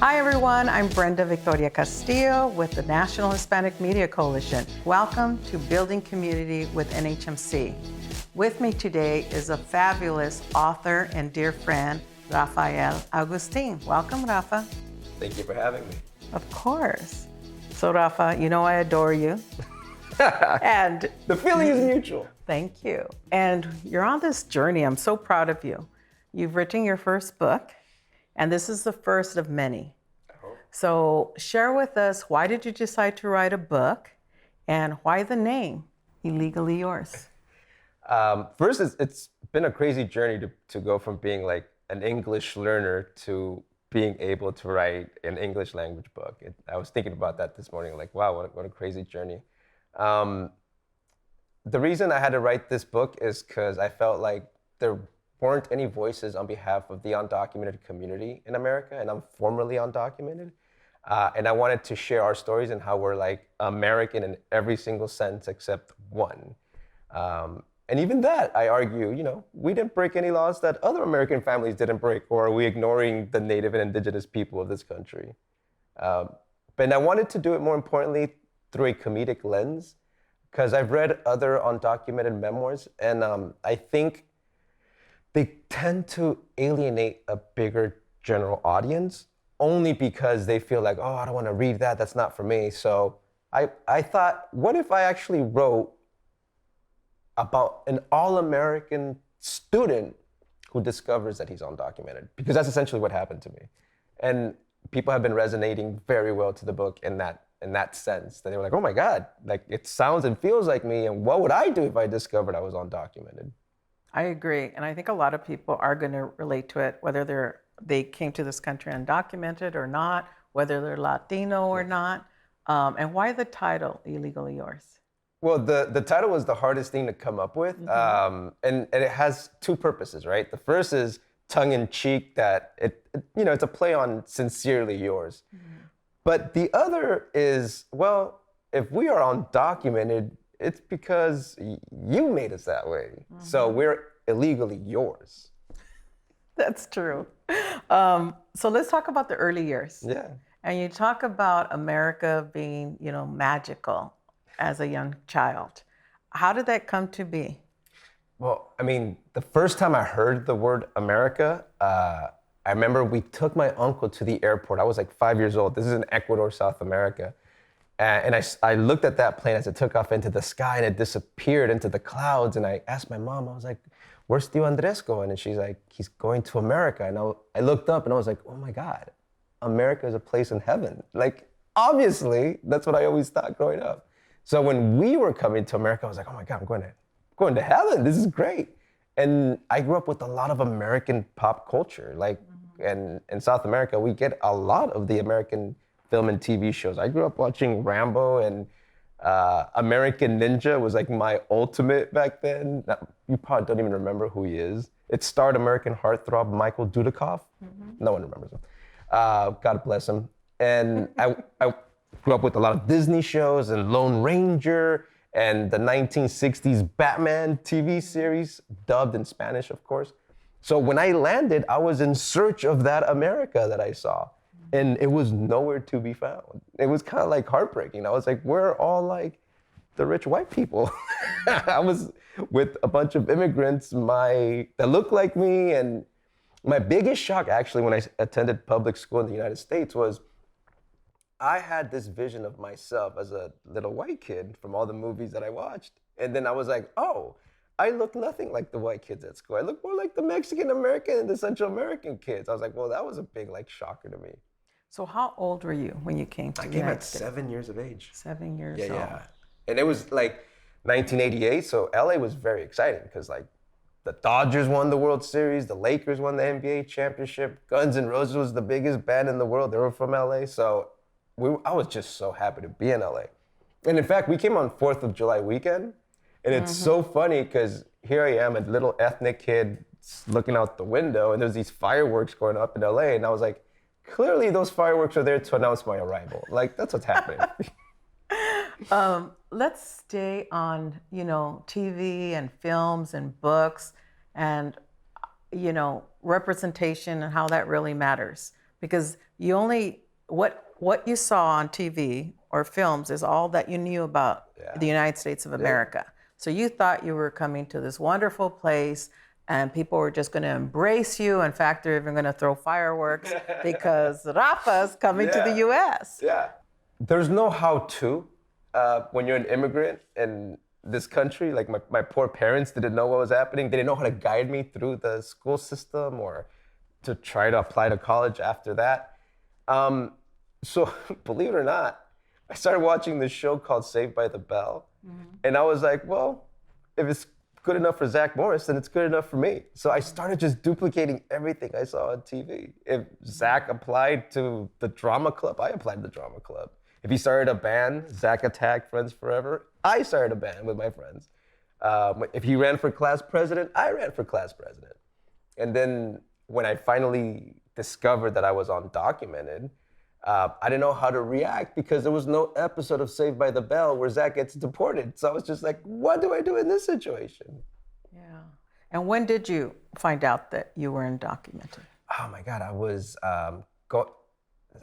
Hi everyone, I'm Brenda Victoria Castillo with the National Hispanic Media Coalition. Welcome to Building Community with NHMC. With me today is a fabulous author and dear friend, Rafael Agustin. Welcome, Rafa. Thank you for having me. Of course. So Rafa, you know I adore you. And the feeling is mutual. Thank you. And you're on this journey. I'm so proud of you. You've written your first book, and this is the first of many. So share with us, why did you decide to write a book, and why the name, Illegally Yours? First, it's been a crazy journey to go from being like an English learner to being able to write an English language book. I was thinking about that this morning, like, wow, what a crazy journey. The reason I had to write this book is because I felt like there weren't any voices on behalf of the undocumented community in America, and I'm formerly undocumented. And I wanted to share our stories and how we're like American in every single sense except one. And even that, I argue, we didn't break any laws that other American families didn't break, or are we ignoring the Native and Indigenous people of this country? But I wanted to do it more importantly through a comedic lens, because I've read other undocumented memoirs, and I think they tend to alienate a bigger general audience only because they feel like, oh, I don't want to read that, that's not for me. So I thought, what if I actually wrote about an all-American student who discovers that he's undocumented? Because that's essentially what happened to me. And people have been resonating very well to the book in that sense. That they were like, oh my God, like it sounds and feels like me, and what would I do if I discovered I was undocumented? I agree, and I think a lot of people are going to relate to it, whether they came to this country undocumented or not, whether they're Latino or not. And why the title, Illegally Yours? Well, the title was the hardest thing to come up with, and it has two purposes, right? The first is tongue-in-cheek, that it's a play on sincerely yours. But the other is, well, if we are undocumented, it's because you made us that way. So we're illegally yours. That's true. So let's talk about the early years. Yeah. And you talk about America being, magical as a young child. How did that come to be? Well, I mean, the first time I heard the word America, I remember we took my uncle to the airport. I was like 5 years old. This is in Ecuador, South America. And I looked at that plane as it took off into the sky and it disappeared into the clouds. And I asked my mom, I was like, where's Tío Andrés going? And she's like, he's going to America. And I looked up and I was like, oh my God, America is a place in heaven. Like, obviously, that's what I always thought growing up. So when we were coming to America, I was like, oh my God, I'm going to heaven. This is great. And I grew up with a lot of American pop culture. Like, and in South America, we get a lot of the American film and TV shows. I grew up watching Rambo, and American Ninja was like my ultimate back then. Now, you probably don't even remember who he is. It starred American heartthrob Michael Dudikoff. No one remembers him. God bless him. And I grew up with a lot of Disney shows and Lone Ranger and the 1960s Batman TV series, dubbed in Spanish, of course. So when I landed, I was in search of that America that I saw. And it was nowhere to be found. It was kind of like heartbreaking. I was like, we're all like the rich white people. I was with a bunch of immigrants that looked like me. And my biggest shock, actually, when I attended public school in the United States was I had this vision of myself as a little white kid from all the movies that I watched. And then I was like, oh, I look nothing like the white kids at school. I look more like the Mexican American and the Central American kids. I was like, well, that was a big shocker to me. So how old were you when you came to the United States? I came at 7 years of age. 7 years old. Yeah. And it was like 1988, so LA was very exciting because like the Dodgers won the World Series, the Lakers won the NBA championship, Guns N' Roses was the biggest band in the world. They were from LA, so I was just so happy to be in LA. And in fact, we came on 4th of July weekend, and it's so funny because here I am, a little ethnic kid looking out the window, and there's these fireworks going up in LA, and I was like, clearly those fireworks are there to announce my arrival. Like, that's what's happening. Let's stay on, TV and films and books and, representation and how that really matters. because what you saw on TV or films is all that you knew about the United States of America. So you thought you were coming to this wonderful place and people were just going to embrace you. In fact, they're even going to throw fireworks because Rafa's coming to the U.S. Yeah. There's no how-to when you're an immigrant in this country. Like my poor parents didn't know what was happening. They didn't know how to guide me through the school system or to try to apply to college after that. So believe it or not, I started watching this show called Saved by the Bell. And I was like, well, if it's good enough for Zach Morris, then it's good enough for me. So I started just duplicating everything I saw on TV. If Zach applied to the drama club, I applied to the drama club. If he started a band, Zach attacked Friends Forever, I started a band with my friends. If he ran for class president, I ran for class president. And then when I finally discovered that I was undocumented, I didn't know how to react because there was no episode of Saved by the Bell where Zach gets deported. So I was just like, what do I do in this situation? Yeah. And when did you find out that you were undocumented? Oh my God, I was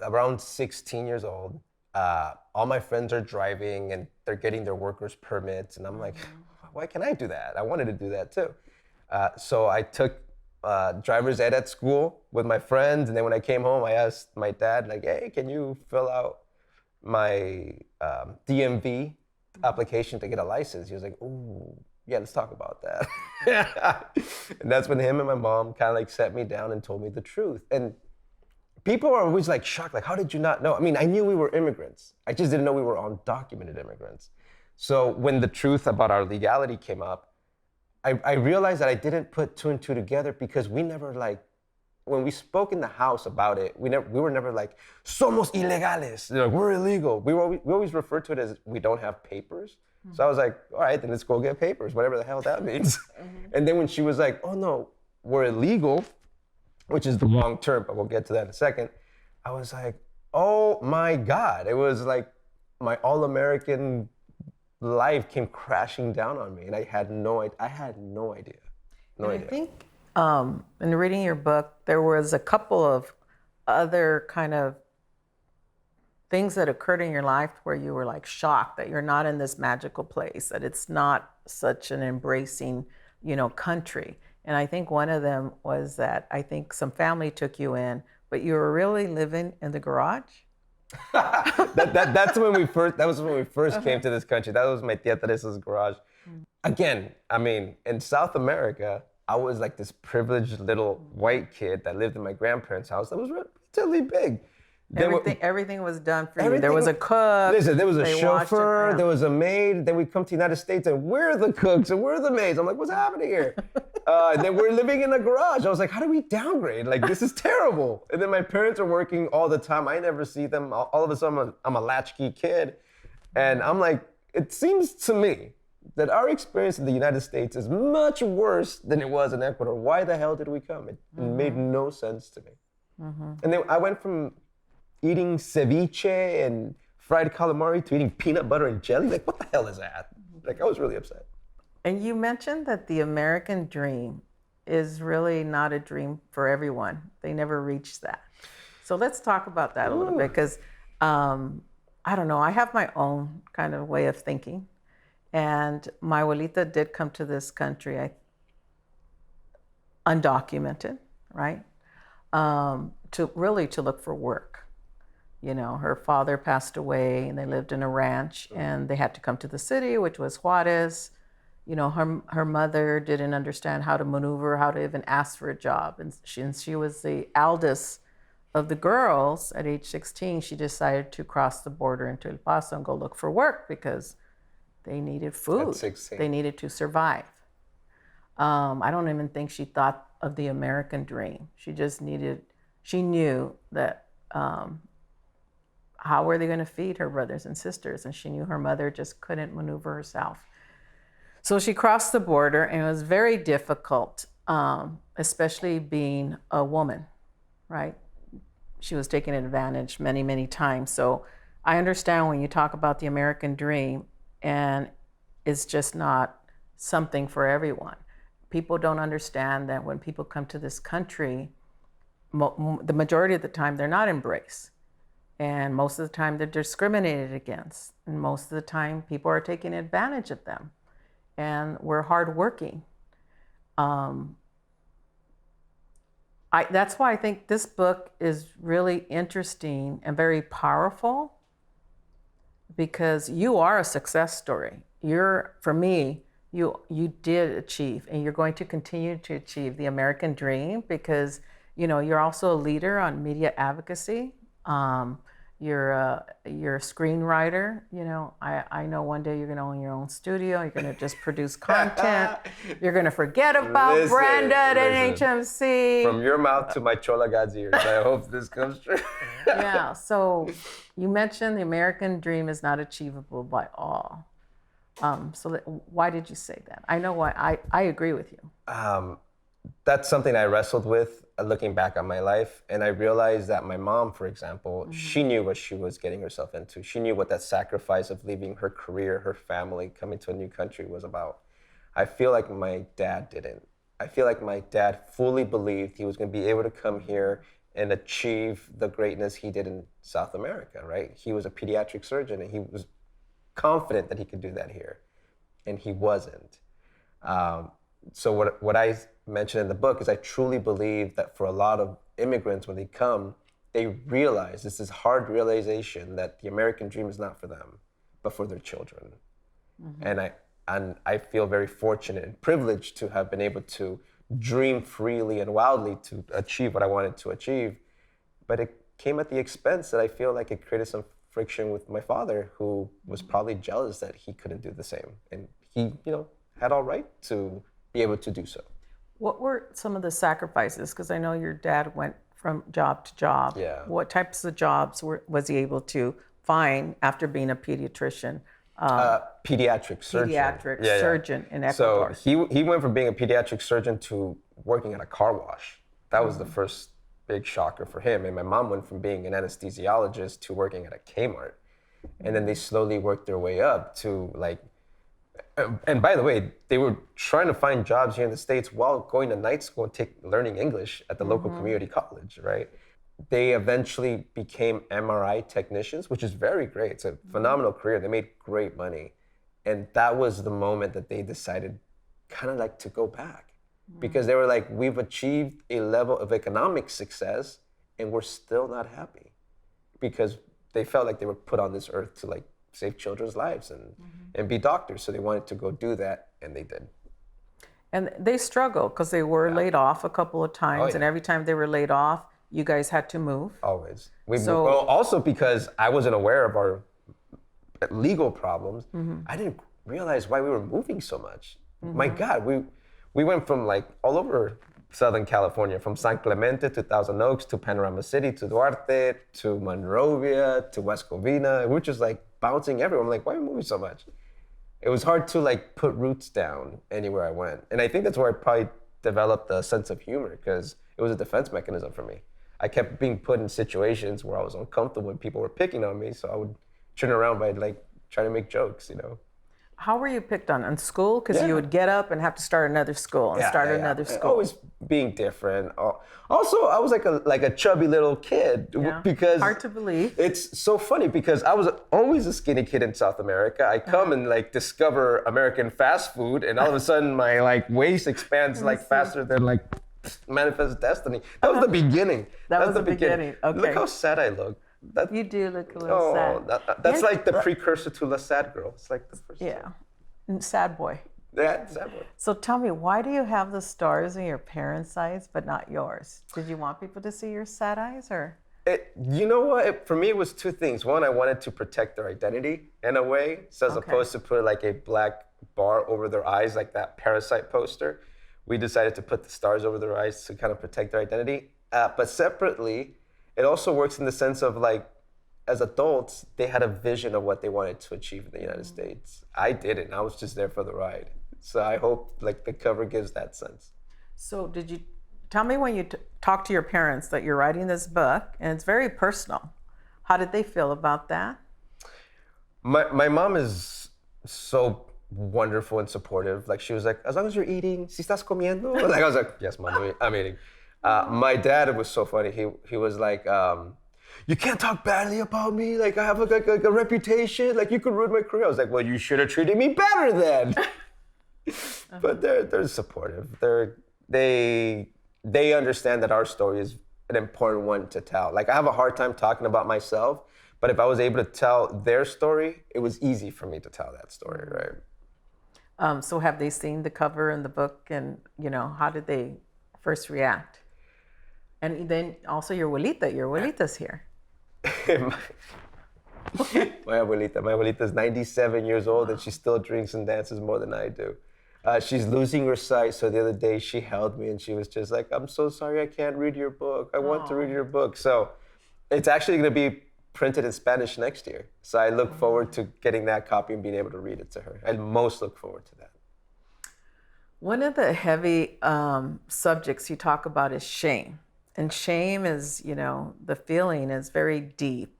around 16 years old. All my friends are driving and they're getting their workers' permits. And I'm like, why can't I do that? I wanted to do that too. So I took driver's ed at school with my friends. And then when I came home, I asked my dad, like, hey, can you fill out my DMV application to get a license? He was like, ooh, yeah, let's talk about that. And that's when him and my mom kind of like sat me down and told me the truth. And people are always like shocked, like, how did you not know? I mean, I knew we were immigrants. I just didn't know we were undocumented immigrants. So when the truth about our legality came up, I realized that I didn't put two and two together because we never like, when we spoke in the house about it, we were never like, somos ilegales, like, we're illegal. We always referred to it as we don't have papers. So I was like, all right, then let's go get papers, whatever the hell that means. And then when she was like, oh no, we're illegal, which is the wrong term, but we'll get to that in a second. I was like, oh my God. It was like my all-American life came crashing down on me and I had no idea. I think in reading your book, there was a couple of other kind of things that occurred in your life where you were like shocked that you're not in this magical place, that it's not such an embracing, country. And I think one of them was that I think some family took you in, but you were really living in the garage. That was when we first came to this country. That was my Tia Teresa's garage. Again, I mean, in South America, I was like this privileged little white kid that lived in my grandparents' house that was relatively big. Everything was done for you. There was a cook. Listen, there was a chauffeur, there was a maid. Then we come to the United States and we're the cooks and we're the maids. I'm like, what's happening here? And then we're living in a garage. I was like, how do we downgrade? Like, this is terrible. And then my parents are working all the time. I never see them. All of a sudden, I'm a latchkey kid. And I'm like, it seems to me that our experience in the United States is much worse than it was in Ecuador. Why the hell did we come? It made no sense to me. And then I went from eating ceviche and fried calamari to eating peanut butter and jelly. Like, what the hell is that? Like, I was really upset. And you mentioned that the American dream is really not a dream for everyone. They never reach that. So let's talk about that a little bit because, I don't know, I have my own kind of way of thinking. And my abuelita did come to this country, undocumented, right? To look for work. Her father passed away and they lived in a ranch and they had to come to the city, which was Juarez. Her mother didn't understand how to maneuver, how to even ask for a job. And she was the eldest of the girls. At age 16, she decided to cross the border into El Paso and go look for work because they needed food. At 16. They needed to survive. I don't even think she thought of the American dream. She knew that how were they going to feed her brothers and sisters? And she knew her mother just couldn't maneuver herself. So she crossed the border and it was very difficult, especially being a woman, right? She was taken advantage many, many times. So I understand when you talk about the American dream and it's just not something for everyone. People don't understand that when people come to this country, the majority of the time they're not embraced. And most of the time they're discriminated against. And most of the time people are taking advantage of them. And we're hardworking. That's why I think this book is really interesting and very powerful, because you are a success story. For me, you did achieve, and you're going to continue to achieve the American dream, because you're also a leader on media advocacy. You're a screenwriter. I know one day you're going to own your own studio. You're going to just produce content. You're going to forget about Brenda at NHMC. From your mouth to my Chola God's ears. I hope this comes true. Yeah. So you mentioned the American dream is not achievable by all. So why did you say that? I know why. I agree with you. That's something I wrestled with looking back on my life. And I realized that my mom, for example, she knew what she was getting herself into. She knew what that sacrifice of leaving her career, her family, coming to a new country was about. I feel like my dad didn't. I feel like my dad fully believed he was going to be able to come here and achieve the greatness he did in South America, right? He was a pediatric surgeon, and he was confident that he could do that here, and he wasn't. So what I mentioned in the book is I truly believe that for a lot of immigrants, when they come, they realize this hard realization that the American dream is not for them, but for their children. Mm-hmm. And I feel very fortunate and privileged to have been able to dream freely and wildly to achieve what I wanted to achieve. But it came at the expense that I feel like it created some friction with my father, who was probably jealous that he couldn't do the same. And he, had all right to be able to do so. What were some of the sacrifices? Because I know your dad went from job to job. Yeah. What types of jobs was he able to find after being a pediatrician? Pediatric surgeon in Ecuador. So he went from being a pediatric surgeon to working at a car wash. That was the first big shocker for him. And my mom went from being an anesthesiologist to working at a Kmart. And then they slowly worked their way up to and by the way, they were trying to find jobs here in the States while going to night school and learning English at the local community college, right? They eventually became MRI technicians, which is very great. It's a phenomenal career. They made great money. And that was the moment that they decided kind of like to go back. Because they were like, we've achieved a level of economic success and we're still not happy. Because they felt like they were put on this earth to save children's lives and be doctors. So they wanted to go do that, and they did. And they struggled because they were laid off a couple of times, and every time they were laid off, you guys had to move. Always. Also because I wasn't aware of our legal problems, I didn't realize why we were moving so much. My God, we went from all over Southern California, from San Clemente to Thousand Oaks to Panorama City to Duarte to Monrovia to West Covina. We were just bouncing everywhere. I'm like, why are we moving so much? It was hard to put roots down anywhere I went. And I think that's where I probably developed a sense of humor, because it was a defense mechanism for me. I kept being put in situations where I was uncomfortable when people were picking on me, so I would turn around by trying to make jokes, How were you picked on in school? Because you would get up and have to start another school and start another school. Always being different. Also, I was like a chubby little kid because hard to believe. It's so funny because I was always a skinny kid in South America. I come and discover American fast food, and all of a sudden my waist expands faster than Manifest Destiny. That was the beginning. That was the beginning. Okay. Look how sad I look. You do look a little sad. That's the precursor to La Sad Girl. It's the first. Yeah, sad boy. Yeah, sad boy. So tell me, why do you have the stars in your parents' eyes but not yours? Did you want people to see your sad eyes, or? You know what? For me, it was two things. One, I wanted to protect their identity in a way, so as opposed to put a black bar over their eyes, like that Parasite poster. We decided to put the stars over their eyes to kind of protect their identity. But separately, it also works in the sense of as adults, they had a vision of what they wanted to achieve in the United States. I didn't. I was just there for the ride. So I hope the cover gives that sense. So did you tell me when you talked to your parents that you're writing this book, and it's very personal? How did they feel about that? My mom is so wonderful and supportive. She was like, as long as you're eating, si estás comiendo. I was like, yes, Mom, I'm eating. My dad was so funny. He was like, you can't talk badly about me. Like I have a reputation. Like you could ruin my career. I was like, well, you should have treated me better then. But they're supportive. They understand that our story is an important one to tell. Like I have a hard time talking about myself, but if I was able to tell their story, it was easy for me to tell that story, right? So have they seen the cover in the book, and how did they first react? And then also your abuelita's here. My abuelita is 97 years old and she still drinks and dances more than I do. She's losing her sight, so the other day she held me and she was just like, I'm so sorry I can't read your book. I want to read your book. So it's actually going to be printed in Spanish next year. So I look forward to getting that copy and being able to read it to her. I most look forward to that. One of the heavy subjects you talk about is shame. And shame is, the feeling is very deep.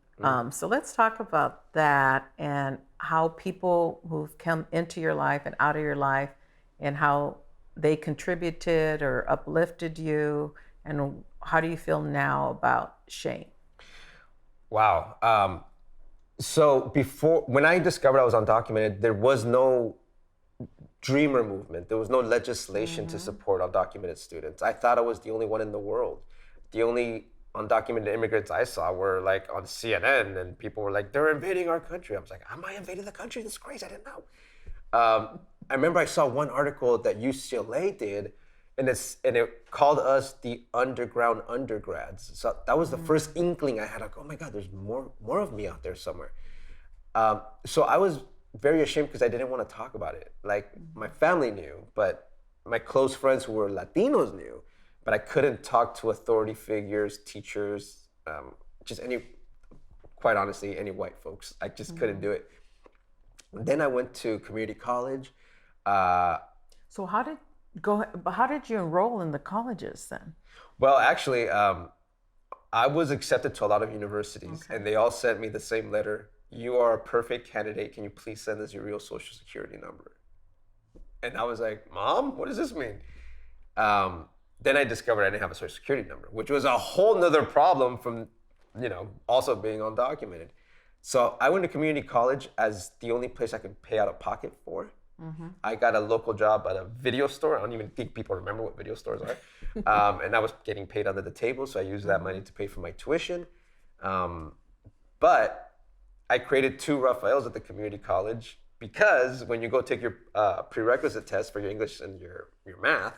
So let's talk about that and how people who've come into your life and out of your life and how they contributed or uplifted you, and how do you feel now about shame? Wow. So when I discovered I was undocumented, there was no dreamer movement. There was no legislation to support undocumented students. I thought I was the only one in the world. The only undocumented immigrants I saw were like on CNN, and people were like, they're invading our country. I was like, am I invading the country? That's crazy, I didn't know. I remember I saw one article that UCLA did, and it called us the underground undergrads. So that was the first inkling I had, like, oh my God, there's more of me out there somewhere. So I was very ashamed because I didn't want to talk about it. Like my family knew, but my close friends who were Latinos knew, but I couldn't talk to authority figures, teachers, quite honestly, any white folks. I just couldn't do it. Then I went to community college. So how did you enroll in the colleges then? Well, actually, I was accepted to a lot of universities, and they all sent me the same letter. You are a perfect candidate. Can you please send us your real social security number? And I was like, Mom, what does this mean? Then I discovered I didn't have a social security number, which was a whole nother problem from, also being undocumented. So I went to community college as the only place I could pay out of pocket for. I got a local job at a video store. I don't even think people remember what video stores are. And I was getting paid under the table, so I used that money to pay for my tuition. But I created 2 Rafaels at the community college because when you go take your prerequisite test for your English and your math,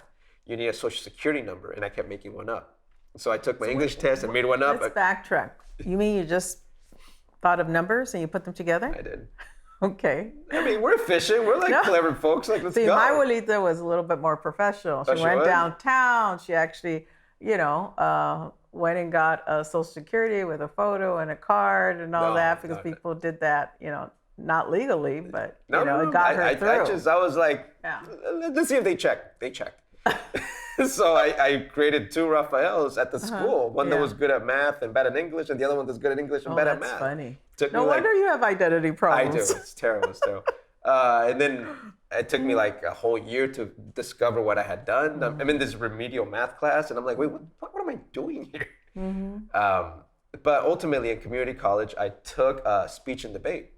you need a social security number, and I kept making one up. So I took my English test and made one up. Let's backtrack. You mean you just thought of numbers and you put them together? I did. Okay. I mean, we're efficient. We're like clever folks. Like, let's go. My abuelita was a little bit more professional. She went downtown. She actually, went and got a social security with a photo and a card and all that because people did that, not legally, but it got her through. I was like, let's see if they check. They checked. So I created 2 Rafaels at the school. One that was good at math and bad at English, and the other one that's good at English and bad at math. That's funny. No wonder you have identity problems. I do. It's terrible. And then it took me like a whole year to discover what I had done. I'm in this remedial math class, and I'm like, wait, what am I doing here? But ultimately, in community college, I took a speech and debate.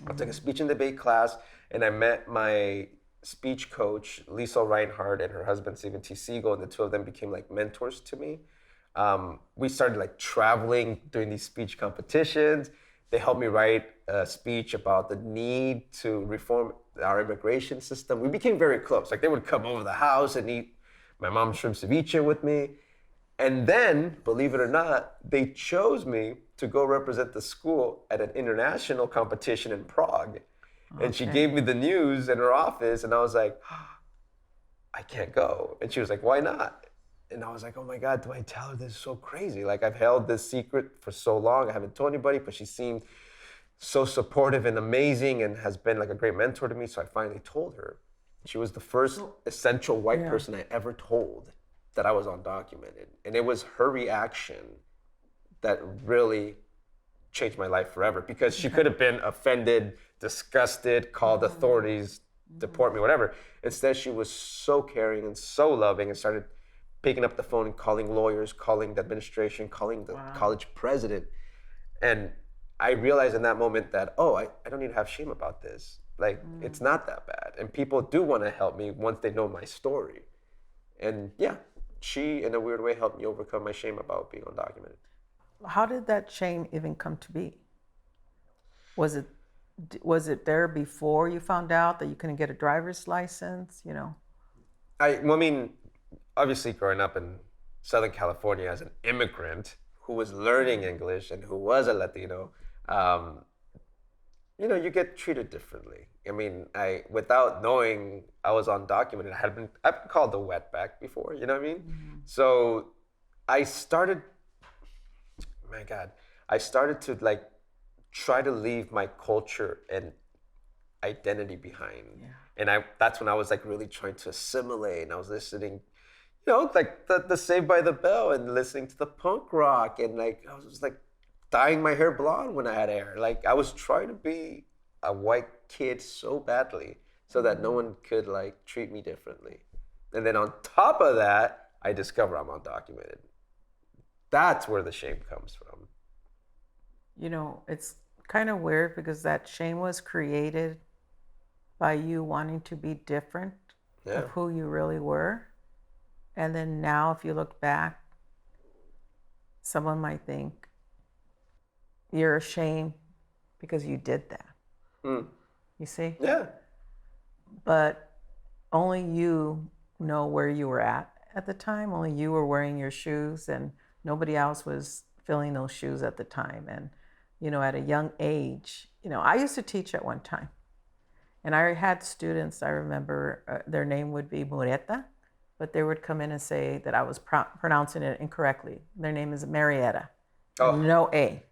I took a speech and debate class, and I met my speech coach, Lisa Reinhardt, and her husband, Stephen T. Siegel, and the 2 of them became like mentors to me. We started like traveling during these speech competitions. They helped me write a speech about the need to reform our immigration system. We became very close. Like they would come over the house and eat my mom's shrimp ceviche with me. And then, believe it or not, they chose me to go represent the school at an international competition in Prague. And she gave me the news in her office, and I was like, I can't go. And she was like, why not? And I was like, oh my God, do I tell her? This is so crazy. Like I've held this secret for so long. I haven't told anybody, but she seemed so supportive and amazing and has been like a great mentor to me. So I finally told her. She was the first essential white person I ever told that I was undocumented. And it was her reaction that really changed my life forever, because she could have been offended, disgusted, called authorities, deport me, whatever. Instead, she was so caring and so loving and started picking up the phone and calling lawyers, calling the administration, calling the college president. And I realized in that moment that, I don't need to have shame about this. Like, it's not that bad. And people do want to help me once they know my story. And yeah, she, in a weird way, helped me overcome my shame about being undocumented. How did that shame even come to be? Was it there before you found out that you couldn't get a driver's license, I mean, obviously growing up in Southern California as an immigrant who was learning English and who was a Latino, you get treated differently. I mean, without knowing I was undocumented, I've been called the wetback before, you know what I mean? Mm-hmm. So I started to like try to leave my culture and identity behind. Yeah. And that's when I was like really trying to assimilate, and I was listening, like the Saved by the Bell and listening to the punk rock, and like I was just like dyeing my hair blonde when I had hair. Like I was trying to be a white kid so badly so that no one could like treat me differently. And then on top of that, I discover I'm undocumented. That's where the shame comes from. It's kind of weird because that shame was created by you wanting to be different of who you really were. And then now if you look back, someone might think you're ashamed because you did that. You see? Yeah. But only you know where you were at the time. Only you were wearing your shoes, and nobody else was filling those shoes at the time. And at a young age, I used to teach at one time, and I had students, I remember their name would be Mureta, but they would come in and say that I was pronouncing it incorrectly. Their name is Marietta, no A,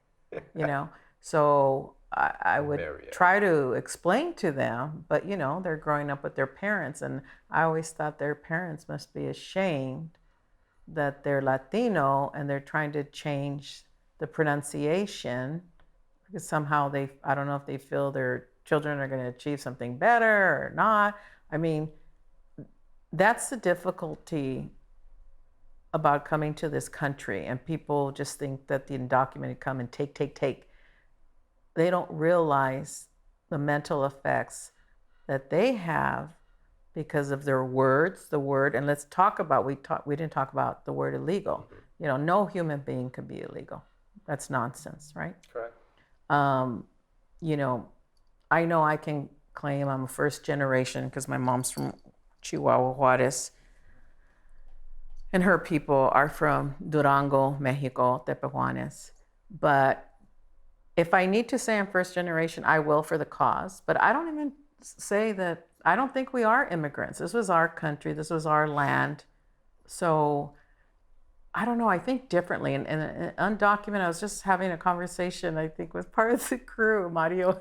So I would try to explain to them, but they're growing up with their parents, and I always thought their parents must be ashamed that they're Latino and they're trying to change the pronunciation because somehow I don't know if they feel their children are going to achieve something better or not. I mean, that's the difficulty about coming to this country, and people just think that the undocumented come and take. They don't realize the mental effects that they have because of their words, and let's talk about, we didn't talk about the word illegal. No human being can be illegal. That's nonsense, right? Correct. I know I can claim I'm a first generation because my mom's from Chihuahua, Juarez, and her people are from Durango, Mexico, Tepehuanes. But if I need to say I'm first generation, I will for the cause. But I don't even say that. I don't think we are immigrants. This was our country. This was our land. So I don't know. I think differently. And undocumented, I was just having a conversation, I think, with part of the crew, Mario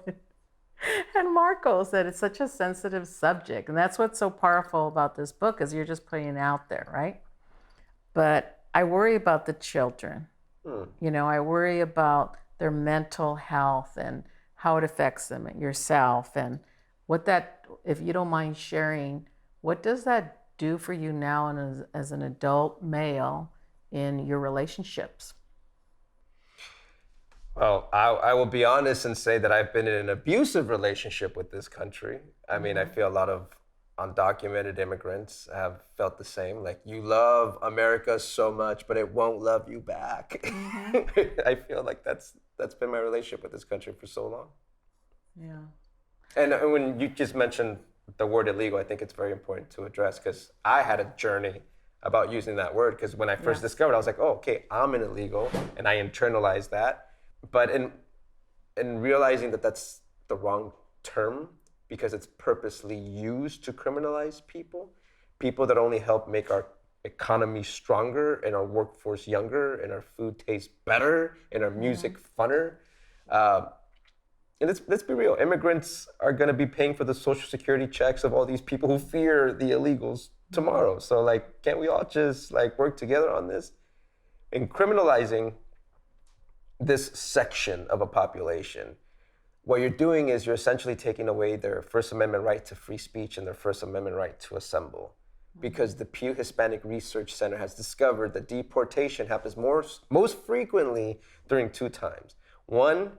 and Marcos, that it's such a sensitive subject. And that's what's so powerful about this book is you're just putting it out there, right? But I worry about the children. I worry about their mental health and how it affects them, yourself, and what that, if you don't mind sharing, what does that do for you now and as an adult male in your relationships? Well, I will be honest and say that I've been in an abusive relationship with this country. I mean, I feel a lot of undocumented immigrants have felt the same. Like, you love America so much, but it won't love you back. I feel like that's been my relationship with this country for so long. Yeah. And when you just mentioned the word illegal, I think it's very important to address because I had a journey about using that word because when I first discovered it, I was like, I'm an illegal, and I internalized that. But in realizing that that's the wrong term because it's purposely used to criminalize people that only help make our economy stronger and our workforce younger and our food taste better and our music funner. And let's be real, immigrants are gonna be paying for the social security checks of all these people who fear the illegals tomorrow. So like, can't we all just like work together on this? In criminalizing this section of a population, what you're doing is you're essentially taking away their First Amendment right to free speech and their First Amendment right to assemble. because the Pew Hispanic Research Center has discovered that deportation happens most frequently during two times. One,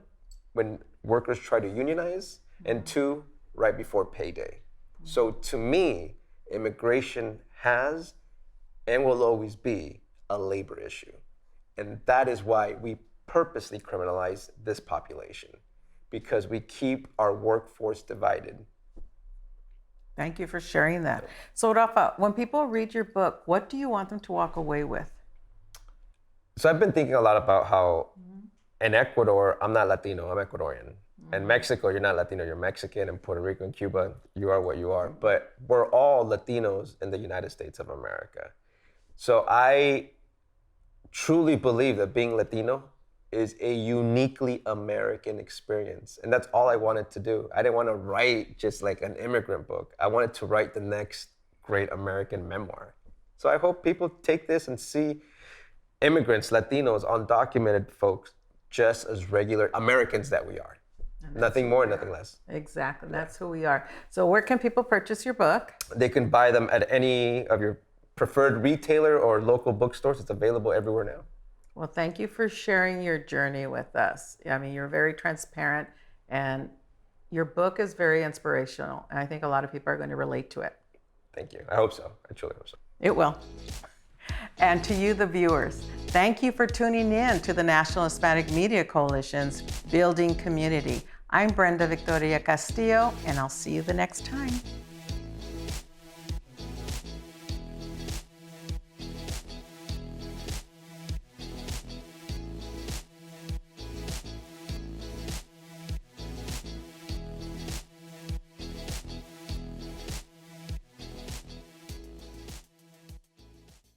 when workers try to unionize, and two, right before payday. So to me, immigration has and will always be a labor issue. And that is why we purposely criminalize this population, because we keep our workforce divided. Thank you for sharing that. So Rafa, when people read your book, what do you want them to walk away with? So I've been thinking a lot about how in Ecuador, I'm not Latino, I'm Ecuadorian. In Mexico, you're not Latino, you're Mexican. In Puerto Rico and Cuba, you are what you are. But we're all Latinos in the United States of America. So I truly believe that being Latino is a uniquely American experience. And that's all I wanted to do. I didn't want to write just like an immigrant book. I wanted to write the next great American memoir. So I hope people take this and see immigrants, Latinos, undocumented folks, just as regular Americans that we are. Nothing more, nothing less. Exactly, that's who we are. So where can people purchase your book? They can buy them at any of your preferred retailer or local bookstores. It's available everywhere now. Well, thank you for sharing your journey with us. I mean, you're very transparent and your book is very inspirational. And I think a lot of people are going to relate to it. Thank you. I hope so. I truly hope so. It will. And to you, the viewers, thank you for tuning in to the National Hispanic Media Coalition's Building Community. I'm Brenda Victoria Castillo, and I'll see you the next time.